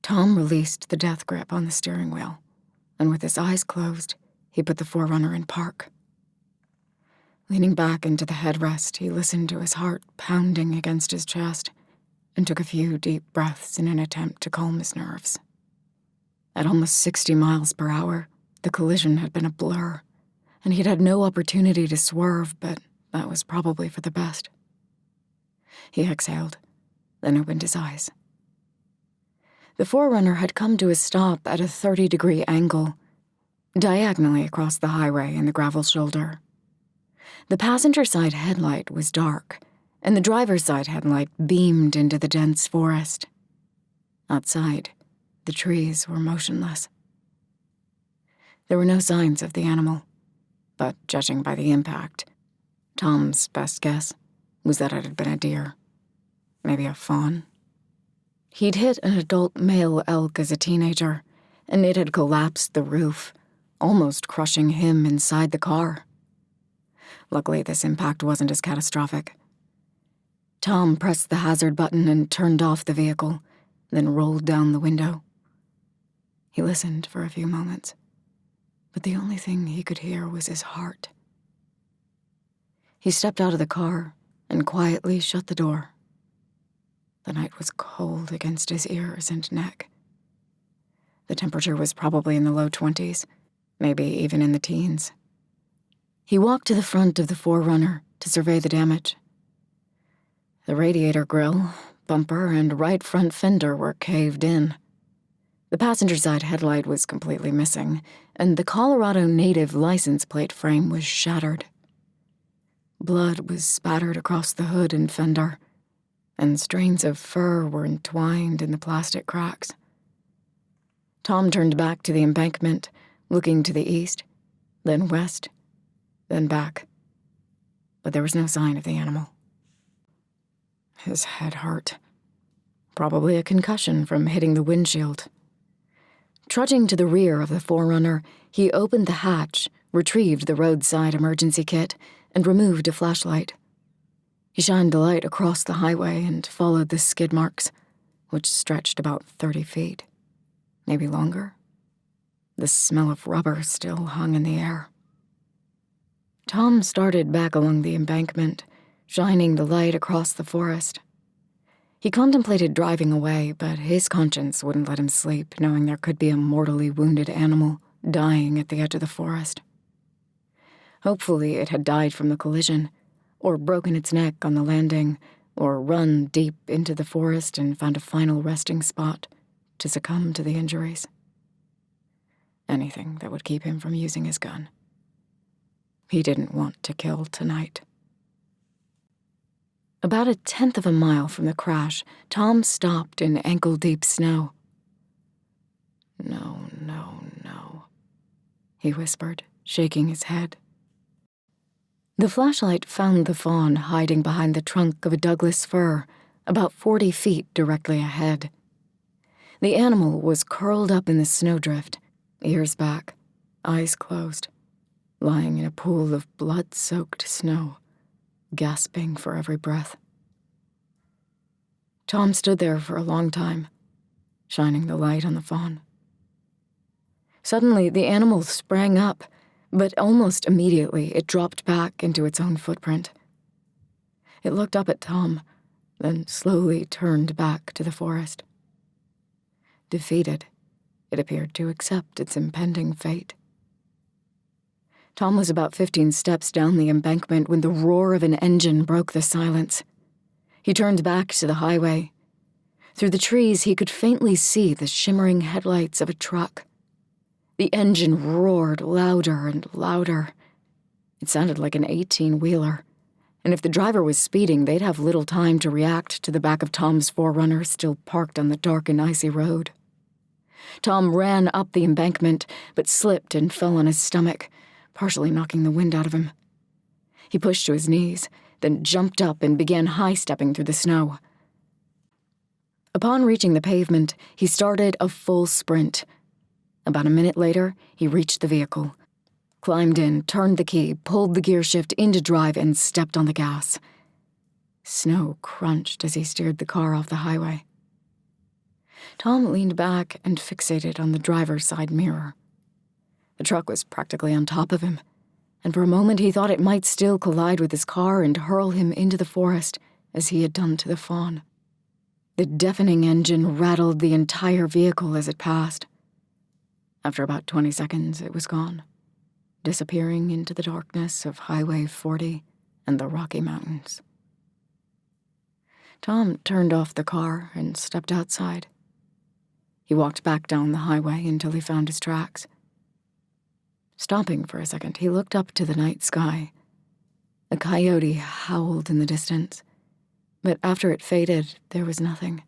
Tom released the death grip on the steering wheel, and with his eyes closed, he put the Forerunner in park. Leaning back into the headrest, he listened to his heart pounding against his chest and took a few deep breaths in an attempt to calm his nerves. At almost 60 miles per hour, the collision had been a blur, and he'd had no opportunity to swerve, but that was probably for the best. He exhaled, then opened his eyes. The Forerunner had come to a stop at a 30-degree angle, diagonally across the highway and the gravel shoulder. The passenger side headlight was dark, and the driver's side headlight beamed into the dense forest. Outside, the trees were motionless. There were no signs of the animal, but judging by the impact, Tom's best guess was that it had been a deer, maybe a fawn. He'd hit an adult male elk as a teenager, and it had collapsed the roof, almost crushing him inside the car. Luckily, this impact wasn't as catastrophic. Tom pressed the hazard button and turned off the vehicle, then rolled down the window. He listened for a few moments, but the only thing he could hear was his heart. He stepped out of the car and quietly shut the door. The night was cold against his ears and neck. The temperature was probably in the low 20s, maybe even in the teens. He walked to the front of the Forerunner to survey the damage. The radiator grille, bumper, and right front fender were caved in. The passenger side headlight was completely missing, and the Colorado native license plate frame was shattered. Blood was spattered across the hood and fender, and strains of fur were entwined in the plastic cracks. Tom turned back to the embankment, looking to the east, then west, then back. But there was no sign of the animal. His head hurt. Probably a concussion from hitting the windshield. Trudging to the rear of the Forerunner, he opened the hatch, retrieved the roadside emergency kit, and removed a flashlight. He shined the light across the highway and followed the skid marks, which stretched about 30 feet, maybe longer. The smell of rubber still hung in the air. Tom started back along the embankment, shining the light across the forest. He contemplated driving away, but his conscience wouldn't let him sleep, knowing there could be a mortally wounded animal dying at the edge of the forest. Hopefully it had died from the collision, or broken its neck on the landing, or run deep into the forest and found a final resting spot to succumb to the injuries. Anything that would keep him from using his gun. He didn't want to kill tonight. About 1/10 of a mile from the crash, Tom stopped in ankle-deep snow. No, no, no, he whispered, shaking his head. The flashlight found the fawn hiding behind the trunk of a Douglas fir, about 40 feet directly ahead. The animal was curled up in the snowdrift, ears back, eyes closed, lying in a pool of blood-soaked snow, gasping for every breath. Tom stood there for a long time, shining the light on the fawn. Suddenly, the animal sprang up, but almost immediately it dropped back into its own footprint. It looked up at Tom, then slowly turned back to the forest. Defeated, it appeared to accept its impending fate. Tom was about 15 steps down the embankment when the roar of an engine broke the silence. He turned back to the highway. Through the trees, he could faintly see the shimmering headlights of a truck. The engine roared louder and louder. It sounded like an 18-wheeler, and if the driver was speeding, they'd have little time to react to the back of Tom's Forerunner still parked on the dark and icy road. Tom ran up the embankment, but slipped and fell on his stomach, partially knocking the wind out of him. He pushed to his knees, then jumped up and began high-stepping through the snow. Upon reaching the pavement, he started a full sprint. About a minute later, he reached the vehicle, climbed in, turned the key, pulled the gear shift into drive, and stepped on the gas. Snow crunched as he steered the car off the highway. Tom leaned back and fixated on the driver's side mirror. The truck was practically on top of him, and for a moment he thought it might still collide with his car and hurl him into the forest as he had done to the fawn. The deafening engine rattled the entire vehicle as it passed. After about 20 seconds, it was gone, disappearing into the darkness of Highway 40 and the Rocky Mountains. Tom turned off the car and stepped outside. He walked back down the highway until he found his tracks. Stopping for a second, he looked up to the night sky. A coyote howled in the distance, but after it faded, there was nothing.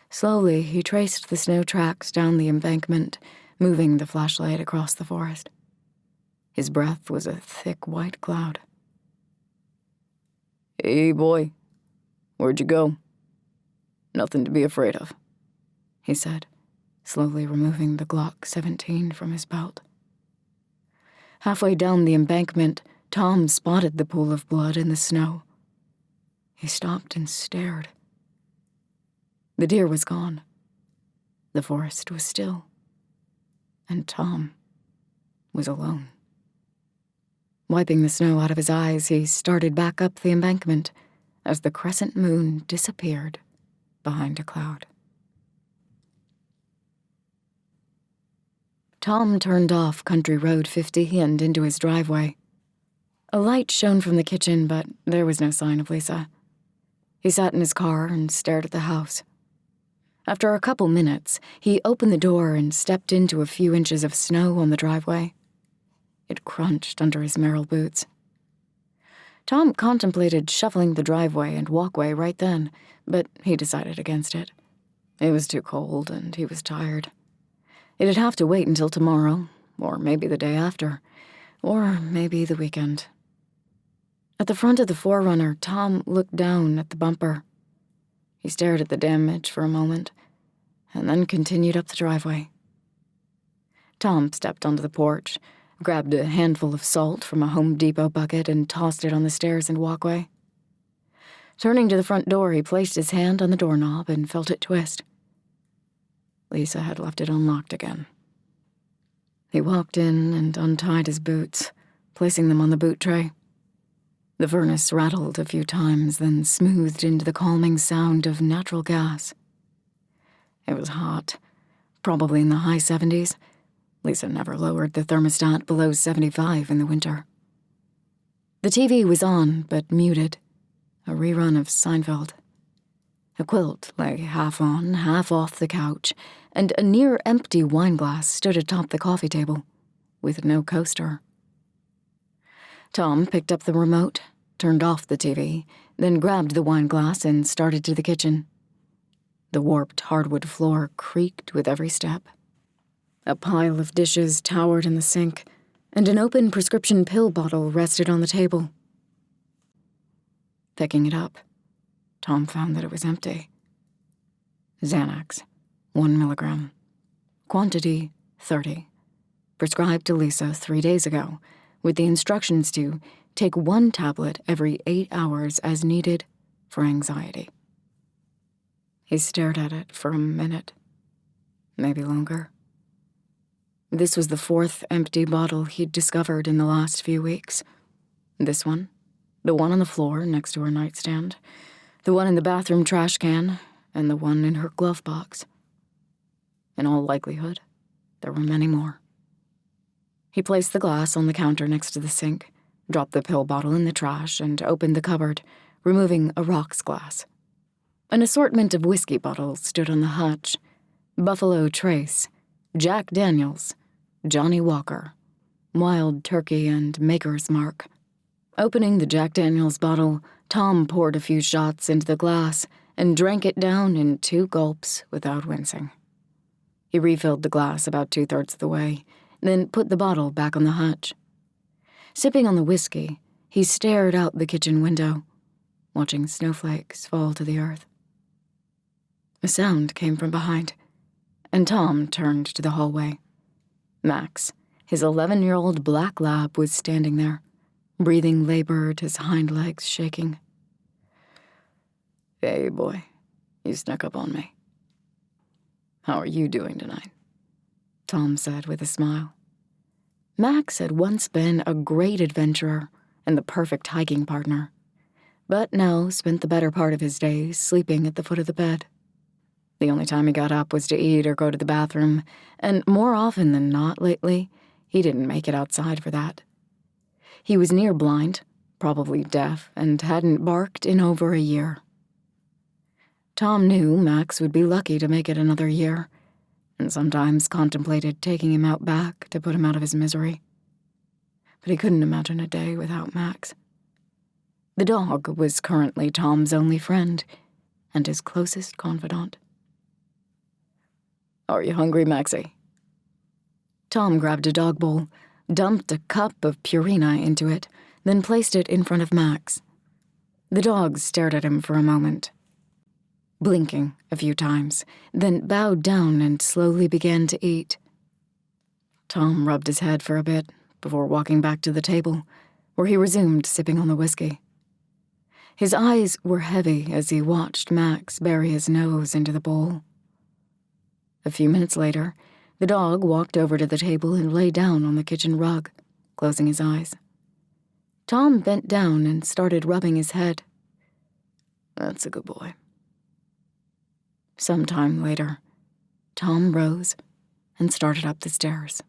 Slowly, he traced the snow tracks down the embankment, moving the flashlight across the forest. His breath was a thick white cloud. "Hey, boy, where'd you go?" "Nothing to be afraid of," he said, slowly removing the Glock 17 from his belt. Halfway down the embankment, Tom spotted the pool of blood in the snow. He stopped and stared. The deer was gone. The forest was still. And Tom was alone. Wiping the snow out of his eyes, he started back up the embankment as the crescent moon disappeared behind a cloud. Tom turned off Country Road 50 and into his driveway. A light shone from the kitchen, but there was no sign of Lisa. He sat in his car and stared at the house. After a couple minutes, he opened the door and stepped into a few inches of snow on the driveway. It crunched under his Merrill boots. Tom contemplated shuffling the driveway and walkway right then, but he decided against it. It was too cold and he was tired. It'd have to wait until tomorrow, or maybe the day after, or maybe the weekend. At the front of the 4Runner, Tom looked down at the bumper. He stared at the damage for a moment, and then continued up the driveway. Tom stepped onto the porch, grabbed a handful of salt from a Home Depot bucket and tossed it on the stairs and walkway. Turning to the front door, he placed his hand on the doorknob and felt it twist. Lisa had left it unlocked again. He walked in and untied his boots, placing them on the boot tray. The furnace rattled a few times, then smoothed into the calming sound of natural gas. It was hot, probably in the high 70s. Lisa never lowered the thermostat below 75 in the winter. The TV was on, but muted, a rerun of Seinfeld. A quilt lay half on, half off the couch, and a near-empty wineglass stood atop the coffee table, with no coaster. Tom picked up the remote, turned off the TV, then grabbed the wineglass and started to the kitchen. The warped hardwood floor creaked with every step. A pile of dishes towered in the sink, and an open prescription pill bottle rested on the table. Picking it up, Tom found that it was empty. Xanax, 1 milligram. Quantity, 30. Prescribed to Lisa 3 days ago, with the instructions to take 1 tablet every 8 hours as needed for anxiety. He stared at it for a minute, maybe longer. This was the 4th empty bottle he'd discovered in the last few weeks. This one, the one on the floor next to her nightstand, the one in the bathroom trash can, and the one in her glove box. In all likelihood, there were many more. He placed the glass on the counter next to the sink, dropped the pill bottle in the trash, and opened the cupboard, removing a rocks glass. An assortment of whiskey bottles stood on the hutch. Buffalo Trace, Jack Daniels, Johnny Walker, Wild Turkey, and Maker's Mark. Opening the Jack Daniels bottle, Tom poured a few shots into the glass and drank it down in 2 gulps without wincing. He refilled the glass about 2/3 of the way, then put the bottle back on the hutch. Sipping on the whiskey, he stared out the kitchen window, watching snowflakes fall to the earth. A sound came from behind, and Tom turned to the hallway. Max, his 11-year-old black lab, was standing there, breathing labored, his hind legs shaking. "Hey, boy, you snuck up on me," "How are you doing tonight?" Tom said with a smile. Max had once been a great adventurer and the perfect hiking partner, but now spent the better part of his days sleeping at the foot of the bed. The only time he got up was to eat or go to the bathroom, and more often than not lately, he didn't make it outside for that. He was near blind, probably deaf, and hadn't barked in over a year. Tom knew Max would be lucky to make it another year, and sometimes contemplated taking him out back to put him out of his misery. But he couldn't imagine a day without Max. The dog was currently Tom's only friend and his closest confidant. "Are you hungry, Maxie?" Tom grabbed a dog bowl, dumped a cup of Purina into it, then placed it in front of Max. The dog stared at him for a moment, blinking a few times, then bowed down and slowly began to eat. Tom rubbed his head for a bit before walking back to the table, where he resumed sipping on the whiskey. His eyes were heavy as he watched Max bury his nose into the bowl. A few minutes later, the dog walked over to the table and lay down on the kitchen rug, closing his eyes. Tom bent down and started rubbing his head. "That's a good boy." Sometime later, Tom rose and started up the stairs.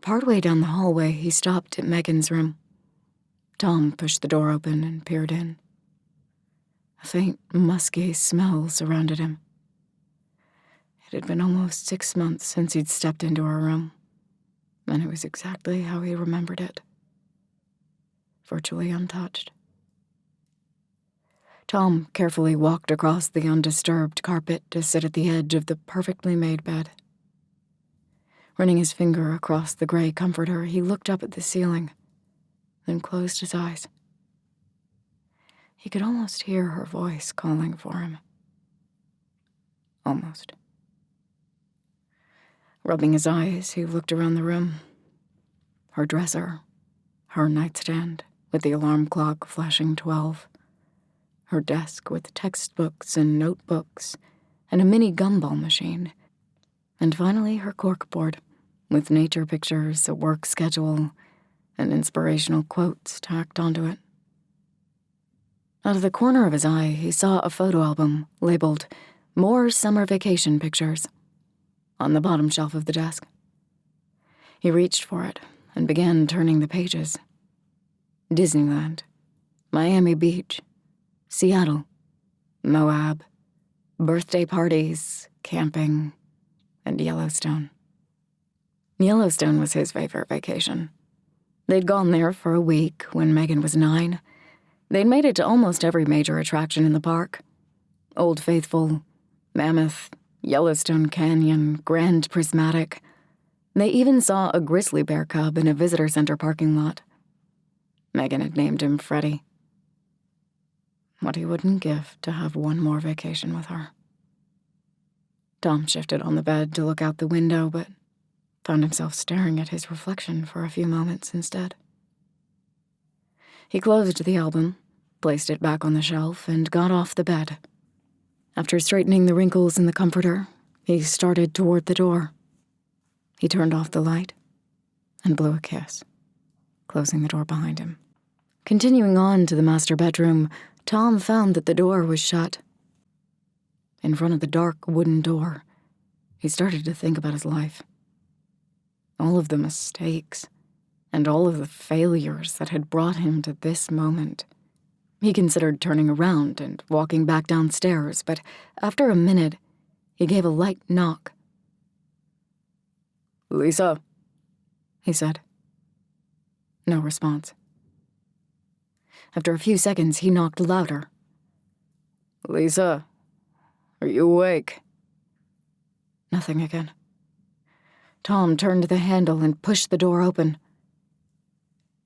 Partway down the hallway, he stopped at Megan's room. Tom pushed the door open and peered in. A faint, musky smell surrounded him. It had been almost 6 months since he'd stepped into her room, and it was exactly how he remembered it. Virtually untouched. Tom carefully walked across the undisturbed carpet to sit at the edge of the perfectly made bed. Running his finger across the gray comforter, he looked up at the ceiling, then closed his eyes. He could almost hear her voice calling for him. Almost. Rubbing his eyes, he looked around the room. Her dresser, her nightstand with the alarm clock flashing 12, her desk with textbooks and notebooks and a mini gumball machine, and finally her corkboard with nature pictures, a work schedule, and inspirational quotes tacked onto it. Out of the corner of his eye, he saw a photo album labeled "More Summer Vacation Pictures" on the bottom shelf of the desk. He reached for it and began turning the pages. Disneyland, Miami Beach, Seattle, Moab, birthday parties, camping, and Yellowstone. Yellowstone was his favorite vacation. They'd gone there for a week when Megan was 9. They'd made it to almost every major attraction in the park. Old Faithful, Mammoth, Yellowstone Canyon, Grand Prismatic. They even saw a grizzly bear cub in a visitor center parking lot. Megan had named him Freddie. What he wouldn't give to have one more vacation with her. Tom shifted on the bed to look out the window, but found himself staring at his reflection for a few moments instead. He closed the album, placed it back on the shelf, and got off the bed. After straightening the wrinkles in the comforter, he started toward the door. He turned off the light and blew a kiss, closing the door behind him. Continuing on to the master bedroom, Tom found that the door was shut. In front of the dark wooden door, he started to think about his life. All of the mistakes and all of the failures that had brought him to this moment. He considered turning around and walking back downstairs, but after a minute, he gave a light knock. "Lisa," he said. No response. After a few seconds, he knocked louder. "Lisa, are you awake?" Nothing again. Tom turned the handle and pushed the door open.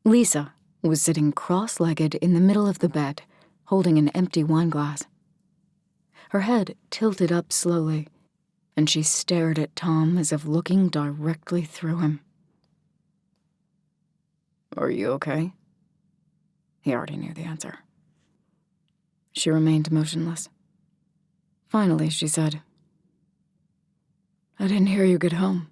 Lisa was sitting cross-legged in the middle of the bed, holding an empty wineglass. Her head tilted up slowly, and she stared at Tom as if looking directly through him. "Are you okay?" He already knew the answer. She remained motionless. Finally, she said, I didn't hear you get home.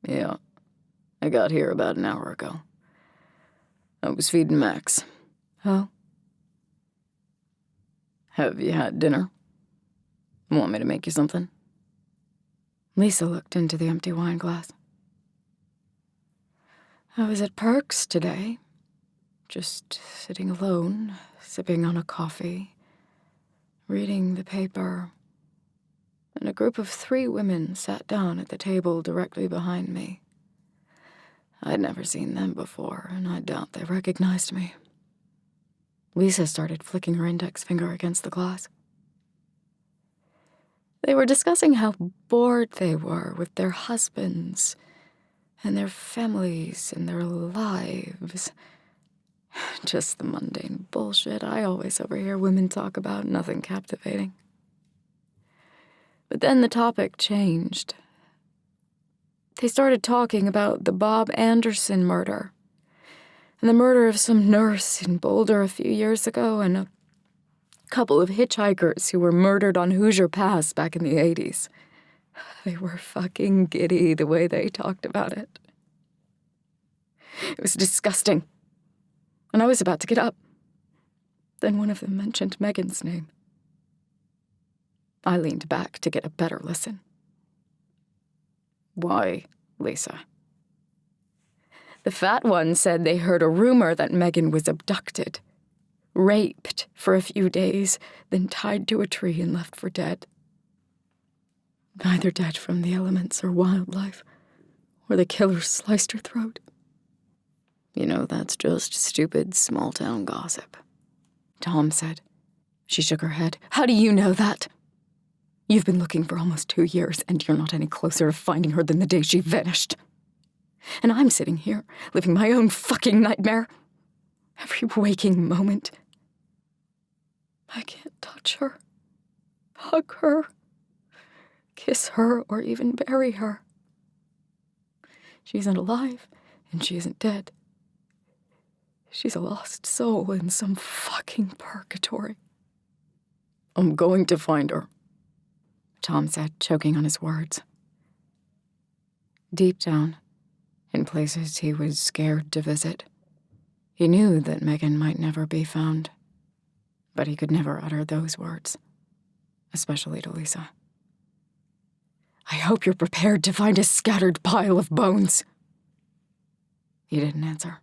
Yeah, I got here about an hour ago. I was feeding Max. Oh? Have you had dinner? Want me to make you something? Lisa looked into the empty wine glass. I was at Perk's today, just sitting alone, sipping on a coffee, reading the paper, and a group of 3 women sat down at the table directly behind me. I'd never seen them before, and I doubt they recognized me. Lisa started flicking her index finger against the glass. They were discussing how bored they were with their husbands and their families and their lives. Just the mundane bullshit I always overhear women talk about, nothing captivating. But then the topic changed. They started talking about the Bob Anderson murder, and the murder of some nurse in Boulder a few years ago, and a couple of hitchhikers who were murdered on Hoosier Pass back in the 80s. They were fucking giddy the way they talked about it. It was disgusting. And I was about to get up. Then one of them mentioned Megan's name. I leaned back to get a better listen. Why, Lisa? The fat one said they heard a rumor that Megan was abducted, raped for a few days, then tied to a tree and left for dead. Either dead from the elements or wildlife, or the killer sliced her throat. You know, that's just stupid small-town gossip, Tom said. She shook her head. How do you know that? You've been looking for almost 2 years, and you're not any closer to finding her than the day she vanished. And I'm sitting here, living my own fucking nightmare. Every waking moment. I can't touch her, hug her, kiss her, or even bury her. She isn't alive, and she isn't dead. She's a lost soul in some fucking purgatory. I'm going to find her, Tom said, choking on his words. Deep down, in places he was scared to visit, he knew that Megan might never be found. But he could never utter those words, especially to Lisa. I hope you're prepared to find a scattered pile of bones. He didn't answer.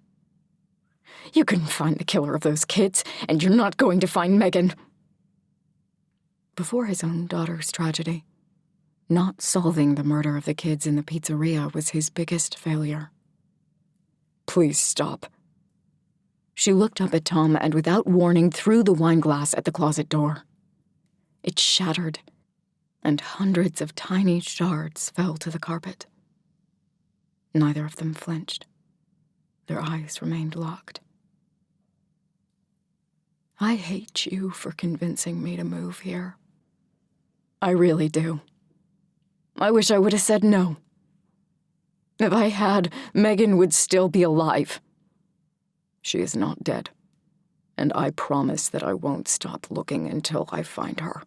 You couldn't find the killer of those kids, and you're not going to find Megan. Before his own daughter's tragedy, not solving the murder of the kids in the pizzeria was his biggest failure. Please stop. She looked up at Tom and without warning threw the wine glass at the closet door. It shattered, and hundreds of tiny shards fell to the carpet. Neither of them flinched. Their eyes remained locked. I hate you for convincing me to move here. I really do. I wish I would have said no. If I had, Megan would still be alive. She is not dead, and I promise that I won't stop looking until I find her.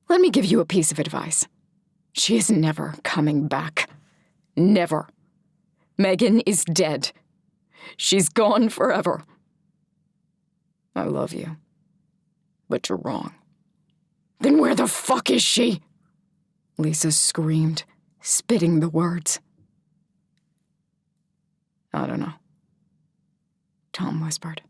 Let me give you a piece of advice. She is never coming back. Never. Megan is dead. She's gone forever. I love you, but you're wrong. Then where the fuck is she? Lisa screamed, spitting the words. I don't know, Tom whispered.